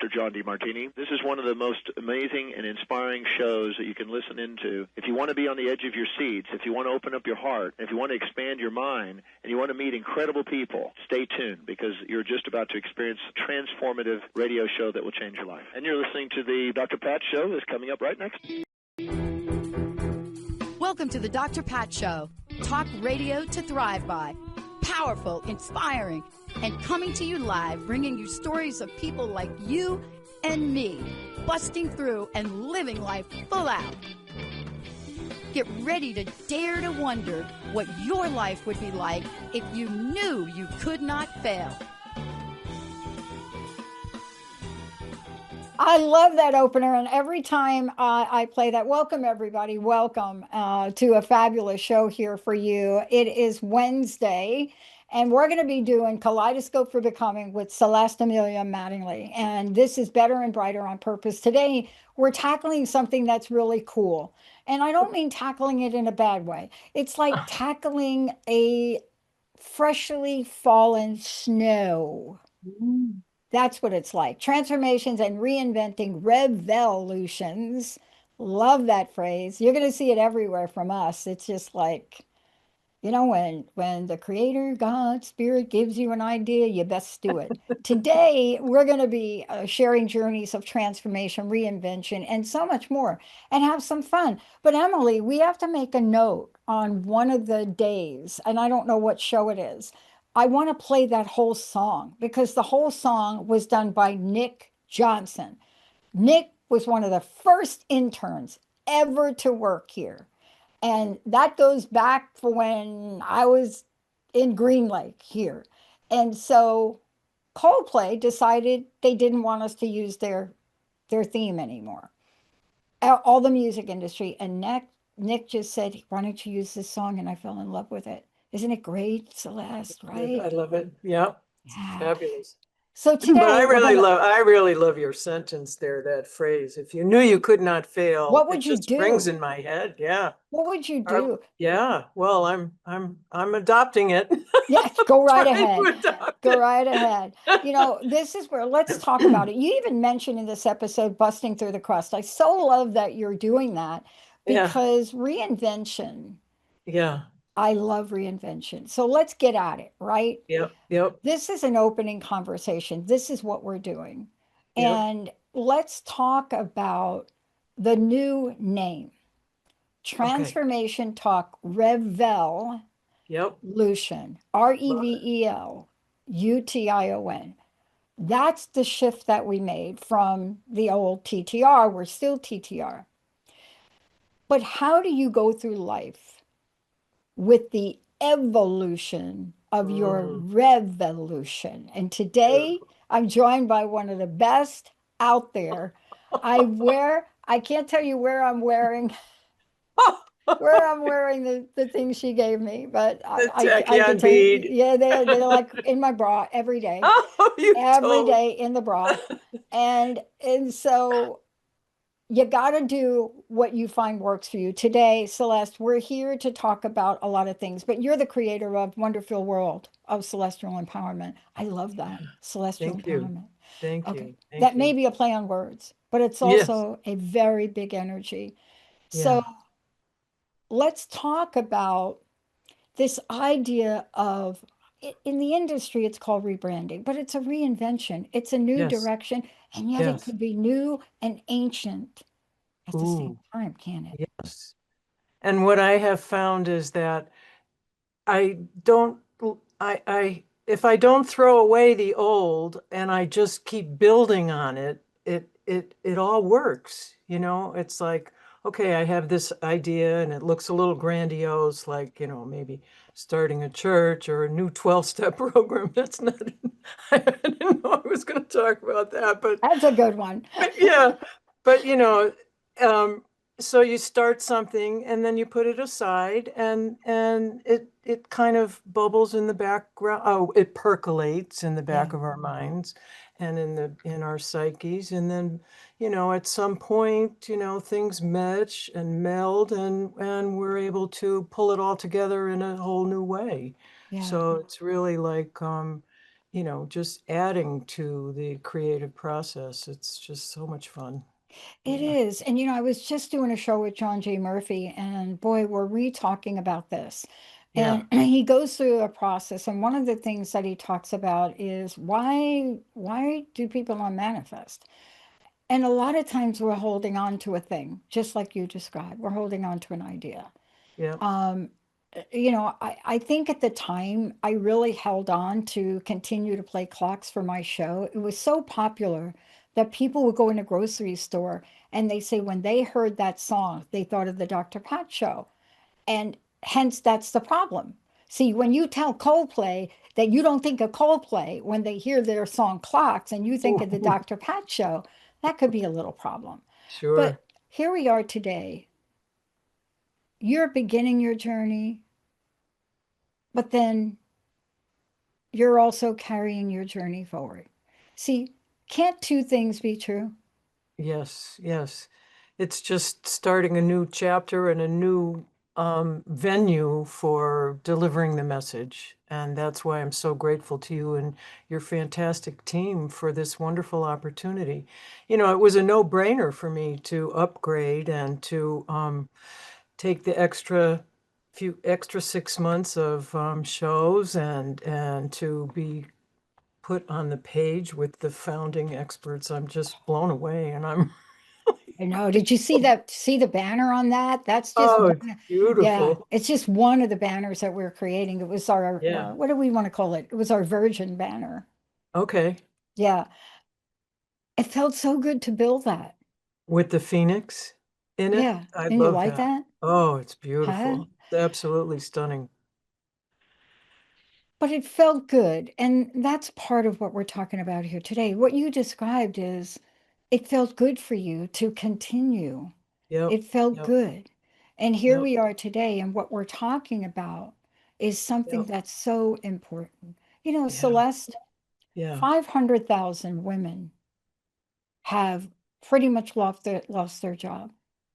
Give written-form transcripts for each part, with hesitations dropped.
Dr. John DeMartini. This is one of the most amazing and inspiring shows that you can listen into. If you want to be on the edge of your seats, if you want to open up your heart, if you want to expand your mind, and you want to meet incredible people, stay tuned, because you're just about to experience a transformative radio show that will change your life. And you're listening to the Dr. Pat Show that's coming up right next. Welcome to the Dr. Pat Show. Talk radio to thrive by. Powerful, inspiring, and coming to you live, bringing you stories of people like you and me, busting through and living life full out. Get ready to dare to wonder what your life would be like if you knew you could not fail. I love that opener, and every time I play that, welcome everybody, welcome to a fabulous show here for you. It is Wednesday, and we're going to be doing Kaleidoscope for Becoming with Celeste, Emelia, Mattingly, and this is Better and Brighter on Purpose. Today, we're tackling something that's really cool, and I don't mean tackling it in a bad way. It's like tackling a freshly fallen snow. That's what it's like. Transformations and reinventing revolutions. Love that phrase. You're going to see it everywhere from us. It's just like, you know, when the creator, God, spirit gives you an idea, you best do it. Today, we're going to be sharing journeys of transformation, reinvention, and so much more, and have some fun. But Emily, we have to make a note on one of the days, and I don't know what show it is. I want to play that whole song because the whole song was done by Nick Johnson. Nick was one of the first interns ever to work here. And that goes back for when I was in Green Lake here. And so Coldplay decided they didn't want us to use their theme anymore. All the music industry. And Nick just said, why don't you use this song? And I fell in love with it. Isn't it great, Celeste, right? I love it. Yeah. Yeah. Fabulous. So today, but I really love your sentence there, that phrase. If you knew you could not fail, what would you do? Rings in my head. Yeah. What would you do? Yeah. Well, I'm adopting it. Yeah, go right ahead. Go right ahead. You know, this is where, let's talk about it. You even mentioned in this episode, busting through the crust. I so love that you're doing that because reinvention. Yeah. I love reinvention. So let's get at it, right? Yep. This is an opening conversation. This is what we're doing. Yep. And let's talk about the new name. Transformation Talk Revelution. Revelution. That's the shift that we made from the old TTR. We're still TTR. But how do you go through life with the evolution of your revolution? And today I'm joined by one of the best out there. I can't tell you where I'm wearing the thing she gave me, but I can tell you, yeah, they're like in my bra every day. Every day in the bra. And so you got to do what you find works for you. Today, Celeste, we're here to talk about a lot of things, but you're the creator of Wonderful World of Celestial Empowerment. I love that. Celestial Empowerment. Thank you. That may be a play on words, but it's also a very big energy. So let's talk about this idea of, in the industry, it's called rebranding, but it's a reinvention. It's a new direction, and yet it could be new and ancient at the same time, can it? Yes. And what I have found is that if I don't throw away the old and I just keep building on it, it all works. You know, it's like, okay, I have this idea and it looks a little grandiose, like, you know, maybe starting a church or a new 12-step program. That's not, I didn't know I was going to talk about that, but that's a good one. But you know, so you start something and then you put it aside and it kind of bubbles in the background. Oh, it percolates in the back of our minds and in our psyches. And then, you know, at some point, you know, things mesh and meld and we're able to pull it all together in a whole new way. So it's really like, just adding to the creative process. It's just so much fun. It Yeah. is. And, I was just doing a show with John J. Murphy, and boy, were we talking about this. Yeah. And he goes through a process. And one of the things that he talks about is why do people not manifest? And a lot of times we're holding on to a thing, just like you described. We're holding on to an idea. Yeah. Um, I think at the time I really held on to continue to play clocks for my show. It was so popular that people would go in a grocery store and they say when they heard that song, they thought of the Dr. Pat show. And hence that's the problem. See, when you tell Coldplay that you don't think of Coldplay when they hear their song Clocks and you think of the Ooh, Dr. Pat show, that could be a little problem. sure. But here we are today. You're beginning your journey, but then you're also carrying your journey forward. See, can't two things be true? Yes, yes. It's just starting a new chapter and a new venue for delivering the message. And that's why I'm so grateful to you and your fantastic team for this wonderful opportunity. It was a no-brainer for me to upgrade and to take the extra 6 months of shows and to be put on the page with the founding experts. I'm just blown away, and I'm I know. Did you see the banner on that? That's just oh, one. it's Yeah, beautiful. it's just one of the banners that we're creating. It was our, Yeah. what do we want to call it? It was our Virgin banner. Okay. Yeah, it felt so good to build that. With the Phoenix in it. Yeah, I and you love like that. that? Oh, it's Huh? beautiful. It's absolutely stunning. But it felt good. And that's part of what we're talking about here today. What you described is it felt good for you to continue. Yep. It felt Yep. good. And here Yep. we are today, and what we're talking about is something Yep. that's so important. Yeah. Celeste, Yeah. 500,000 women have pretty much lost their job.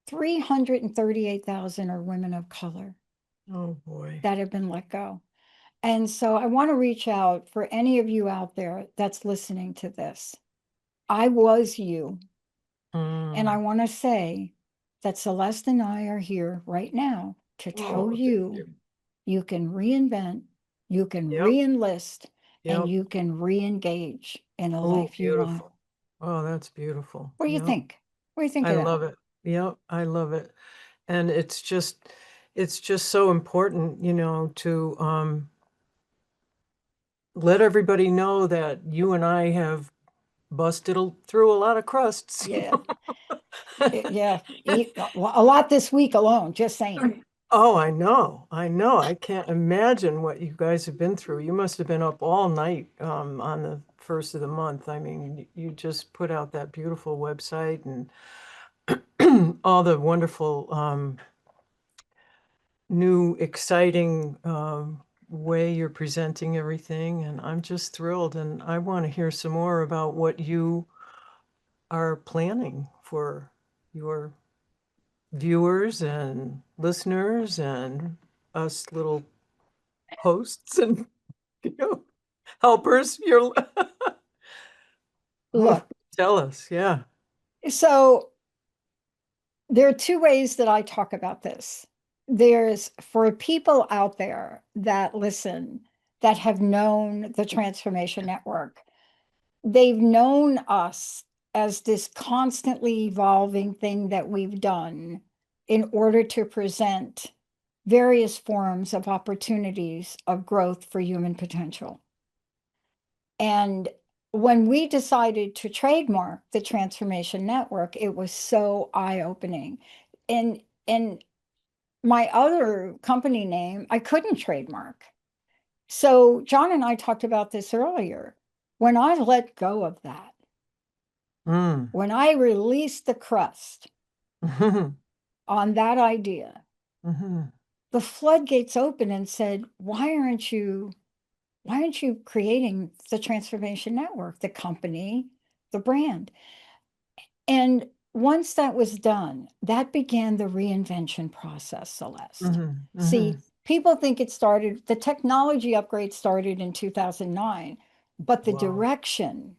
338,000 are women of color Oh boy. that have been let go. And so I want to reach out for any of you out there that's listening to this. I was you. And I Mm. want to say that Celeste and I are here right now to tell Oh, thank you you. you can reinvent, you can Yep. re-enlist, and Yep. you can re-engage in a Oh, life you want. beautiful. Oh, that's beautiful. What do you Yep. think? What do you think I of that? love it. Yep. I love it. And it's just so important, to let everybody know that you and I have busted through a lot of crusts. Yeah, yeah, a lot this week alone, just saying. Oh, I know. I know. I can't imagine what you guys have been through. You must have been up all night on the first of the month. I mean, you just put out that beautiful website and all the wonderful new, exciting way you're presenting everything. And I'm just thrilled. And I want to hear some more about what you are planning for your viewers and listeners and us little hosts and you know, helpers. You're Look, tell us, yeah. so there are two ways that I talk about this. There's for people out there that listen, that have known the Transformation Network, they've known us as this constantly evolving thing that we've done in order to present various forms of opportunities of growth for human potential. And when we decided to trademark the Transformation Network, it was so eye-opening. And my other company name, I couldn't trademark. So John and I talked about this earlier. When I let go of that, Mm. when I released the crust Mhm. on that idea, Mhm. the floodgates opened and said, why aren't you creating the Transformation Network, the company, the brand? And once that was done, that began the reinvention process, Celeste. Mhm. See, Mhm. people think the technology upgrade started in 2009. but the Wow. direction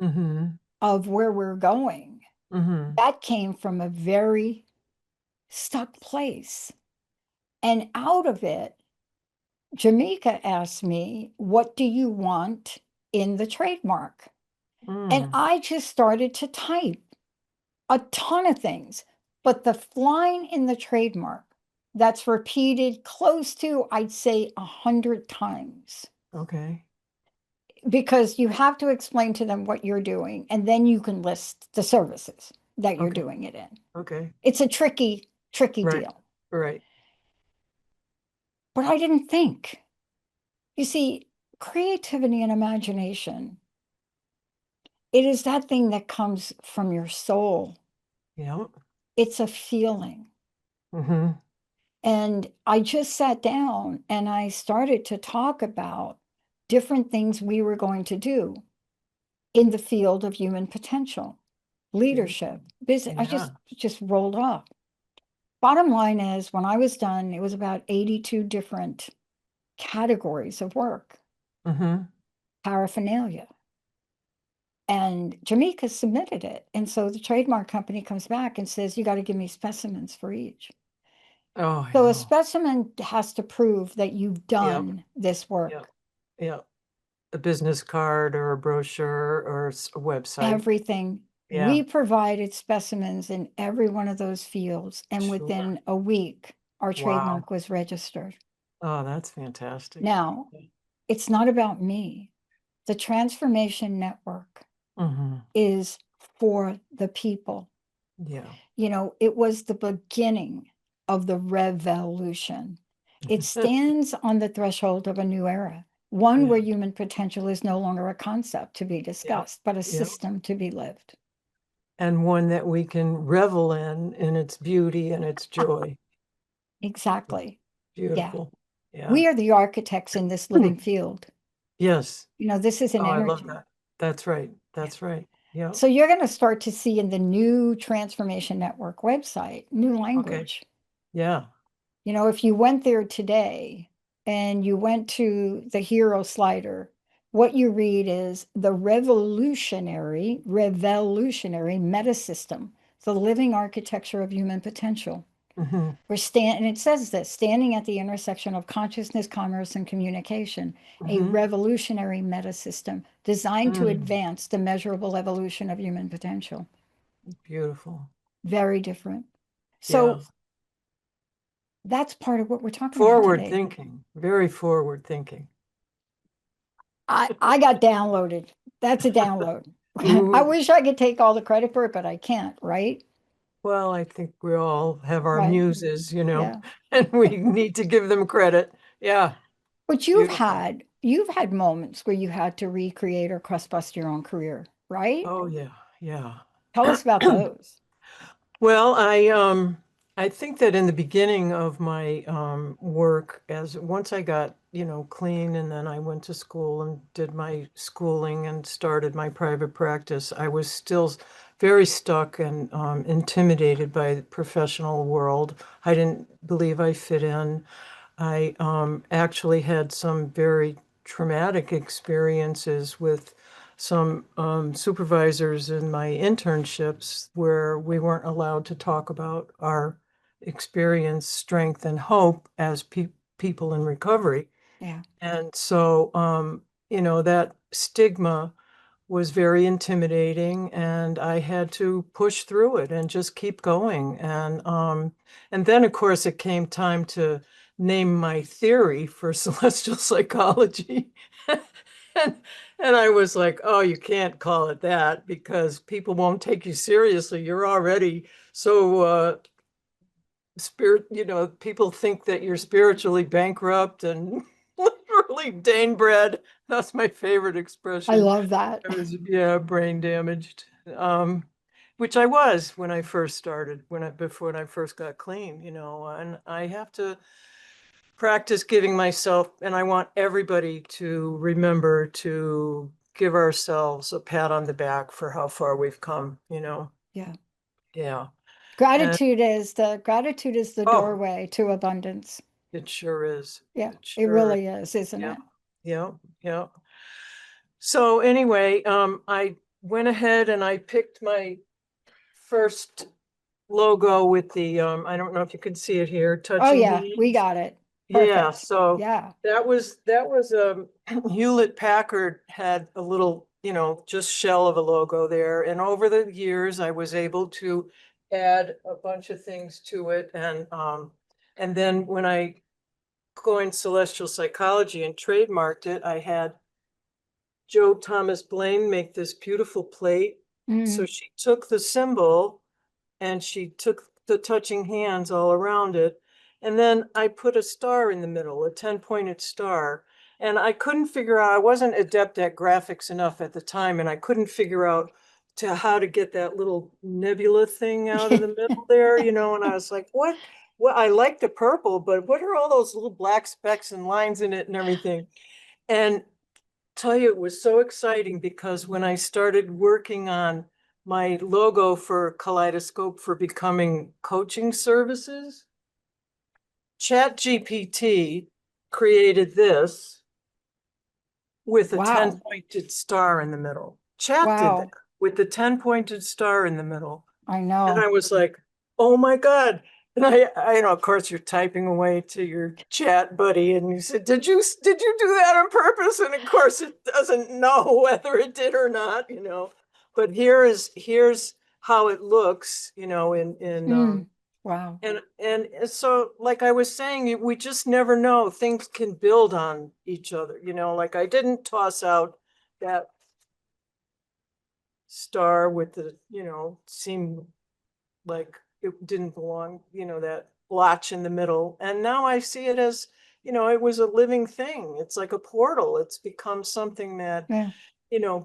Mm-hmm. of where we're going, Mm-hmm. that came from a very stuck place. And out of it, Jamaica asked me, what do you want in the trademark? And I just started to type a ton of things. But the line in the trademark that's repeated close to, I'd say, 100 times. Okay. Because you have to explain to them what you're doing, and then you can list the services that you're Okay. doing it in. Okay. It's a tricky Right. deal. Right. But I didn't think. You see, creativity and imagination, it is that thing that comes from your soul. Yeah. It's a feeling. Mm-hmm. And I just sat down and I started to talk about different things we were going to do in the field of human potential, leadership, business. I just rolled off. Bottom line is, when I was done, it was about 82 different categories of work, Mm-hmm. paraphernalia. And Jamaica submitted it. And so the trademark company comes back and says, you got to give me specimens for each. Oh, So yeah. a specimen has to prove that you've done this work. Yep. Yeah. A business card or a brochure or a website. Everything. Yeah. We provided specimens in every one of those fields. And Sure. within a week, our trademark was registered. Oh, that's fantastic. Now, it's not about me. The Transformation Network Mm-hmm. is for the people. Yeah. You know, it was the beginning of the revolution. It stands on the threshold of a new era, one Yeah. where human potential is no longer a concept to be discussed, but a system to be lived. And one that we can revel in its beauty and its joy. Exactly. Beautiful. Yeah. We are the architects in this living field. Yes. You know, this is an energy. I love that. That's right. That's right. Yeah. So you're going to start to see in the new Transformation Network website, new language. Okay. Yeah. You know, if you went there today and you went to the hero slider, what you read is the revolutionary meta system, the living architecture of human potential. Mm-hmm. And it says this, standing at the intersection of consciousness, commerce, and communication, a revolutionary meta system designed to advance the measurable evolution of human potential. Beautiful. Very different. So that's part of what we're talking about Forward today. thinking, very forward thinking. I got downloaded. That's a download. I wish I could take all the credit for it, but I can't, right? Well, I think we all have our Right. muses, you know, and we need to give them credit. Yeah. But you've had moments where you had to recreate or crust bust your own career, right? Oh, yeah. Yeah. Tell us about those. Well, I think that in the beginning of my work, once I got, clean, and then I went to school and did my schooling and started my private practice, I was still very stuck and intimidated by the professional world. I didn't believe I fit in. I actually had some very traumatic experiences with some supervisors in my internships where we weren't allowed to talk about our experience, strength, and hope as people in recovery. Yeah. And so, that stigma was very intimidating, and I had to push through it and just keep going. And then, of course, it came time to name my theory for celestial psychology. And I was like, oh, you can't call it that because people won't take you seriously. You're already so people think that you're spiritually bankrupt and literally Dane bread. That's my favorite expression. I love that. I was, brain damaged, which I was when I first started, before I first got clean, and I have to practice giving myself, and I want everybody to remember to give ourselves a pat on the back for how far we've come, Yeah. Yeah. Gratitude is the doorway to abundance. It sure is. Yeah, it really is, isn't it? Yeah. Yeah. So anyway, I went ahead and I picked my first logo with the, I don't know if you can see it here, Oh touching yeah, we hands. got it. Yeah, Perfect. so Yeah. that was Hewlett Packard had a little, just shell of a logo there. And over the years, I was able to add a bunch of things to it. And then when I coined celestial psychology and trademarked it, I had Joe Thomas Blaine make this beautiful plate. So Mm. she took the symbol and she took the touching hands all around it. And then I put a star in the middle, a 10-pointed star. And I couldn't figure out, I wasn't adept at graphics enough at the time, and I couldn't figure out how to get that little nebula thing out of the middle there, and I was like, what? Well, I like the purple, but what are all those little black specks and lines in it and everything? And tell you, it was so exciting because when I started working on my logo for Kaleidoscope for becoming coaching services, ChatGPT created this with a Wow. 10-pointed star in the middle. Chat did that Wow. with the 10-pointed star in the middle. I And I know. was like, oh my God. And of course, you're typing away to your chat buddy, and you said, did you do that on purpose? And of course, it doesn't know whether it did or not. But here's how it looks, Mm. Wow. and so, like I was saying, we just never know. Things can build on each other, like I didn't toss out that star with the, seemed like it didn't belong, that blotch in the middle. And now I see it as, it was a living thing. It's like a portal. It's become something that, Yeah.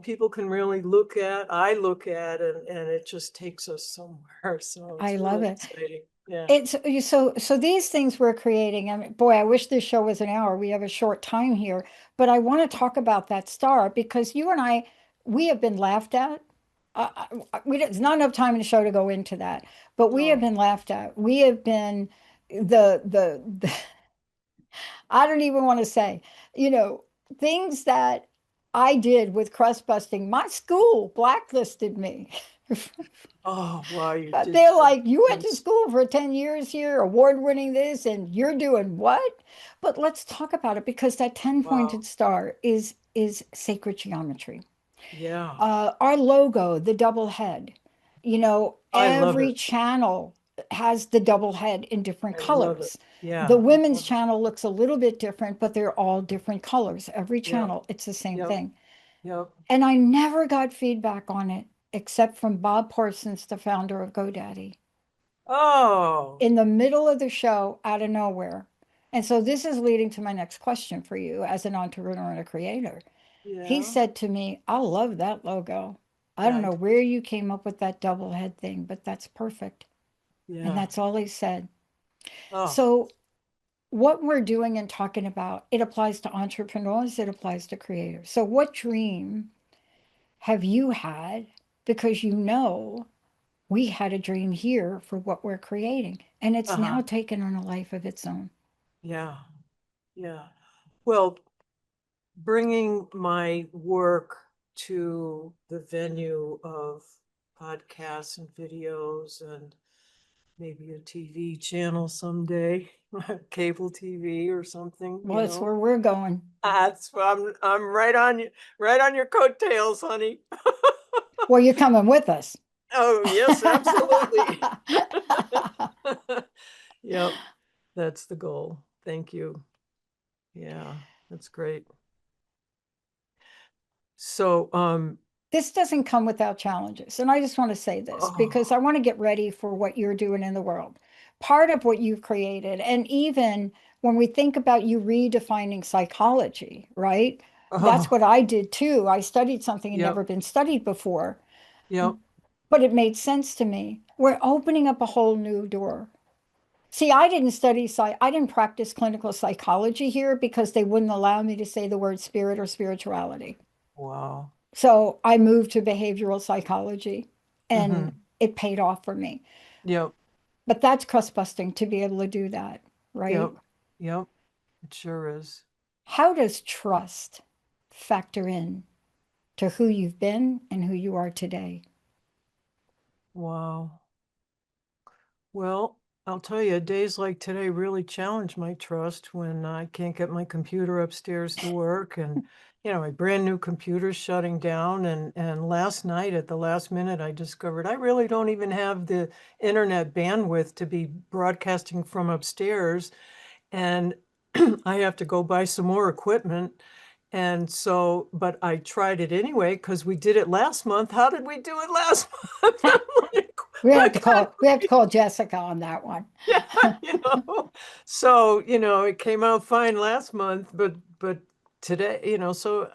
people can really look at. I look at, and it just takes us somewhere. So I it's love really it. exciting. Yeah. So these things we're creating. I mean, boy, I wish this show was an hour. We have a short time here, but I want to talk about that star because you and I, we have been laughed at. There's not enough time in the show to go into that, but we have Oh, been laughed at. We have been the I don't even want to say, you know, things that I did with crust busting. My school blacklisted me. oh, wow, you But did they're so. like, you went I'm to school for 10 years here, award winning this, and you're doing what? But let's talk about it because that 10 wow. pointed star is sacred geometry. Yeah. Our logo, the double head, I love every it. channel has the double head in different I love it. colors. Yeah. The I women's love it. channel looks a little bit different, but they're all different colors. Every Yep. channel, it's the same Yep. thing. Yep. And I never got feedback on it except from Bob Parsons, the founder of GoDaddy, Oh, in the middle of the show out of nowhere. And so this is leading to my next question for you as an entrepreneur and a creator. He yeah. said to me, I love that logo. I Yeah. don't know where you came up with that double head thing, but that's perfect. And Yeah. that's all he said. Oh, So, what we're doing and talking about, it applies to entrepreneurs, it applies to creators. So, what dream have you had? Because we had a dream here for what we're creating, and it's uh-huh. now taken on a life of its own. Yeah. Yeah. Well, bringing my work to the venue of podcasts and videos and maybe a TV channel someday, cable TV or something, Well, it's where we're going. That's I'm right on your coattails, honey. Well, you're coming with us. Oh, yes, absolutely. Yep, that's the goal. Thank you. Yeah, that's great. So, This doesn't come without challenges. And I just want to say this because I oh, want to get ready for what you're doing in the world. Part of what you've created, and even when we think about you redefining psychology, right? That's oh, what I did too. I studied something had yep, never been studied before, yep. but it made sense to me. We're opening up a whole new door. See, I didn't practice clinical psychology here because they wouldn't allow me to say the word spirit or spirituality. Wow. So I moved to behavioral psychology and Mm-hmm. it paid off for me. Yep, But that's crust busting to be able to do that, right? yep, yep. It sure is. How does trust factor in? to who you've been and who you are today. Wow. Well, I'll tell you, days like today really challenge my trust when I can't get my computer upstairs to work, and my brand new computer's shutting down. And last night at the last minute, I discovered I really don't even have the internet bandwidth to be broadcasting from upstairs, and I have to go buy some more equipment. And so, but I tried it anyway because we did it last month. How did we do it last month? We have to call Jessica on that one. Yeah, so it came out fine last month, but today, so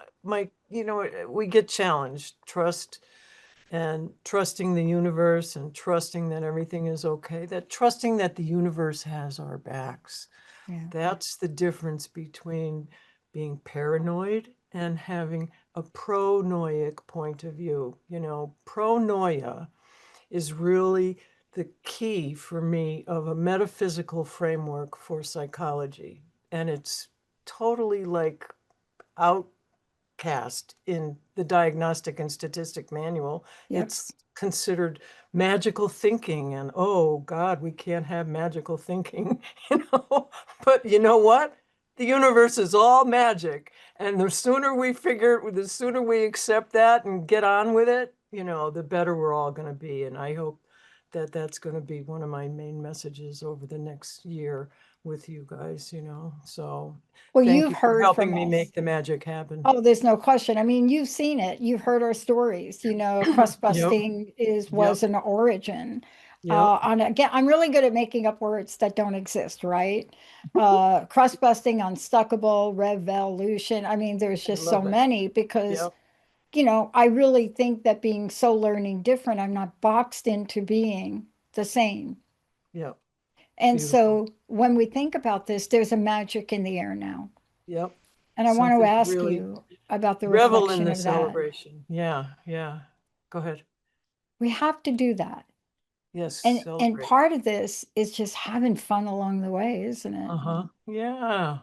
we get challenged, trusting the universe, and trusting that everything is okay, that trusting that the universe has our backs. Yeah. That's the difference between being paranoid and having a pronoic point of view. Pronoia is really the key for me of a metaphysical framework for psychology. And it's totally like outcast in the Diagnostic and Statistic Manual. Yep. It's considered magical thinking, and oh God, we can't have magical thinking, But you know what? The universe is all magic. And the sooner we accept that and get on with it, the better we're all going to be. And I hope that that's going to be one of my main messages over the next year with you guys, So Well, thank you've you for heard helping from me us. make the magic happen. Oh, there's no question. I mean, you've seen it. You've heard our stories. Crust busting was an origin. Yep. Again, I'm really good at making up words that don't exist, right? Crust busting, unstuckable, revolution. I mean, there's just so love it. many because, Yep. I really think that being so learning different, I'm not boxed into being the same. Yep. And Beautiful. so when we think about this, there's a magic in the air now. Yep. And I want to Something ask really you about the revel in reflection the of that. celebration. Yeah. Go ahead. We have to do that. Yes. And Celebrate. part of this is just having fun along the way, isn't it? Yeah.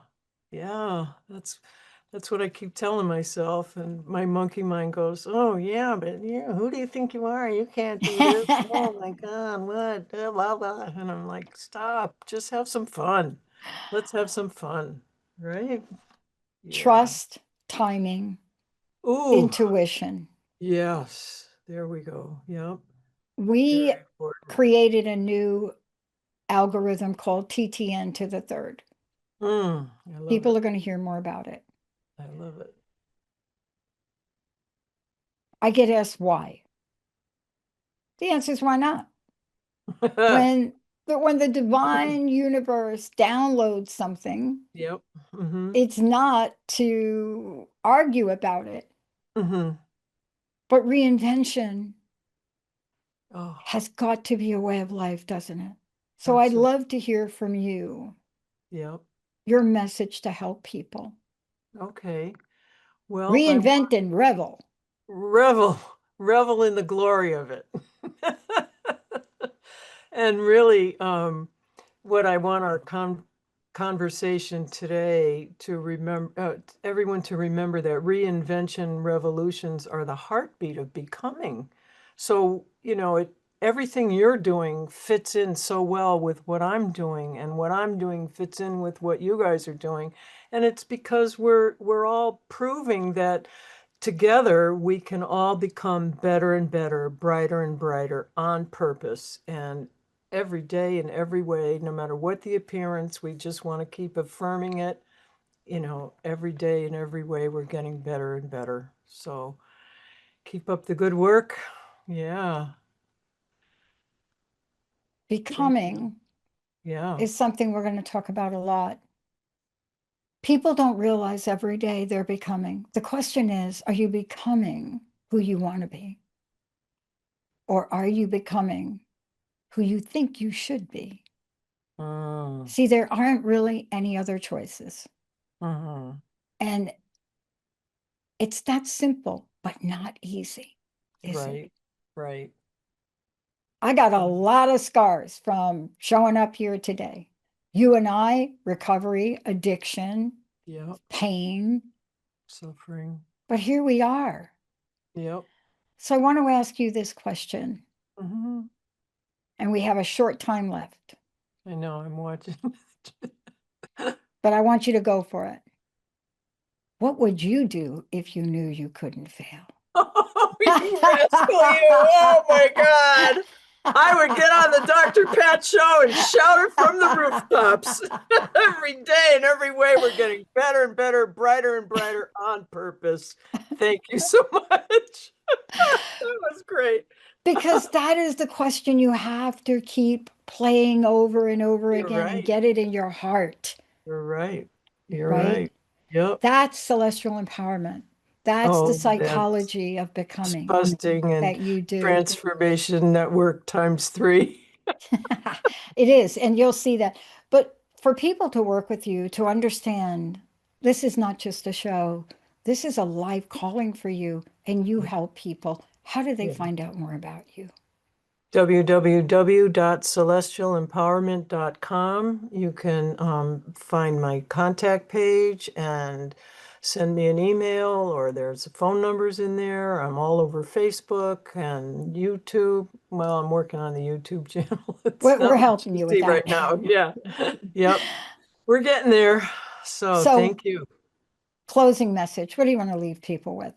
That's what I keep telling myself. And my monkey mind goes, oh yeah, but who do you think you are? You can't do this. Oh my God, what? Blah, blah. And I'm like, stop, just have some fun. Let's have some fun, right? Yeah. Trust, timing, Ooh, intuition. yes. There we go. Yep. We created a new algorithm called TTN to the third. People are going to hear more about it. I love it. I get asked why. The answer is why not? when the divine universe downloads something, yep. It's not to argue about it. But reinvention has got to be a way of life, doesn't it? So I'd love to hear from you. Yep. Your message to help people. Okay. Well, reinvent and revel. Revel in the glory of it. And really, what I want our conversation today to remember, everyone to remember that reinvention revolutions are the heartbeat of becoming. So, everything you're doing fits in so well with what I'm doing, and what I'm doing fits in with what you guys are doing. And it's because we're all proving that together we can all become better and better, brighter and brighter on purpose. And every day in every way, no matter what the appearance, we just want to keep affirming it. Every day in every way, we're getting better and better. So keep up the good work. Yeah. Becoming is something we're going to talk about a lot. People don't realize every day they're becoming. The question is, are you becoming who you want to be? Or are you becoming who you think you should be? See, there aren't really any other choices. And it's that simple, but not easy. Is it? Right. I got a lot of scars from showing up here today. You and I, recovery, addiction, pain, suffering. But here we are. Yep. So I want to ask you this question, Hmm. and we have a short time left, I know, I'm watching. but I want you to go for it. What would you do if you knew you couldn't fail? Oh, you rascal, you. Oh my God. I would get on the Dr. Pat show and shout it from the rooftops every day and every way. We're getting better and better, brighter and brighter on purpose. Thank you so much. That was great. Because that is the question you have to keep playing over and over You're again and right. get it in your heart, You're right. You're right? right. Yep. That's celestial empowerment. That's the Oh, that's psychology of becoming busting and that you do. transformation network times 3. It is, and you'll see that. But for people to work with you, to understand this is not just a show, this is a life calling for you, and you help people. How do they Yeah. find out more about you? www.celestialempowerment.com. You can find my contact page and send me an email, or there's phone numbers in there. I'm all over Facebook and YouTube. Well, I'm working on the YouTube channel. It's We're not much helping to you with see right that. now. Yeah. Yep. We're getting there. So So, thank you. closing message. What do you want to leave people with?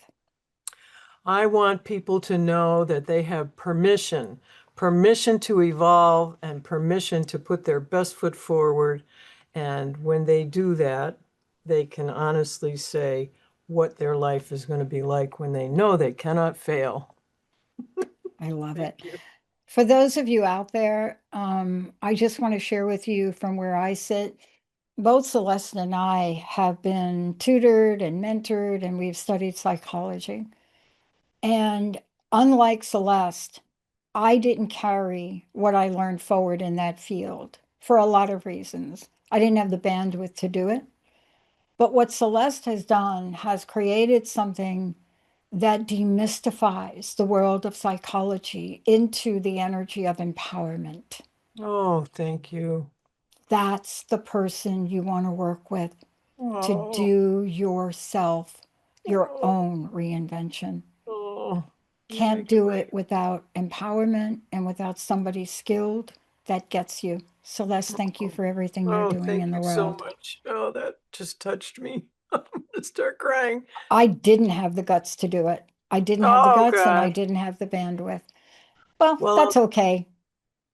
I want people to know that they have permission to evolve and permission to put their best foot forward. And when they do that, they can honestly say what their life is going to be like when they know they cannot fail. I love Thank it. you. For those of you out there, I just want to share with you from where I sit. Both Celeste and I have been tutored and mentored, and we've studied psychology. And unlike Celeste, I didn't carry what I learned forward in that field for a lot of reasons. I didn't have the bandwidth to do it. But what Celeste has done has created something that demystifies the world of psychology into the energy of empowerment. Oh, thank you. That's the person you want to work with to Oh, do yourself your oh, own reinvention. oh. Yeah, Can't do great. it without empowerment and without somebody skilled that gets you. Celeste, thank you for everything you're Oh, doing thank in the you so world. much. Oh, that just touched me. I'm gonna start crying. I didn't have the guts to do it. I didn't have the Oh guts and I God. didn't have the bandwidth. Well, that's Well, okay.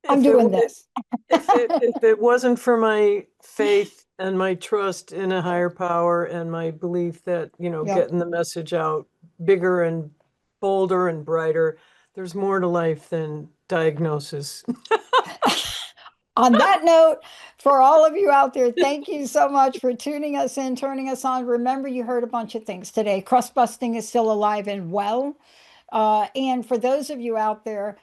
I'm if it doing w- this. if it wasn't for my faith and my trust in a higher power and my belief that, Yep. getting the message out bigger and bolder and brighter, there's more to life than diagnosis. On that note, for all of you out there, thank you so much for tuning us in, turning us on. Remember, you heard a bunch of things today. Crust busting is still alive and well. And for those of you out there,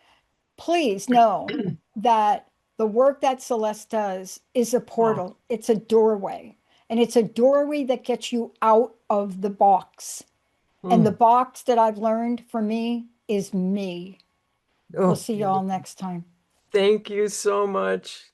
please know that the work that Celeste does is a Oh, portal, it's a doorway, and it's a doorway that gets you out of the box. And the mm. box that I've learned for me is me. We'll Oh, see you all beautiful. next time. Thank you so much.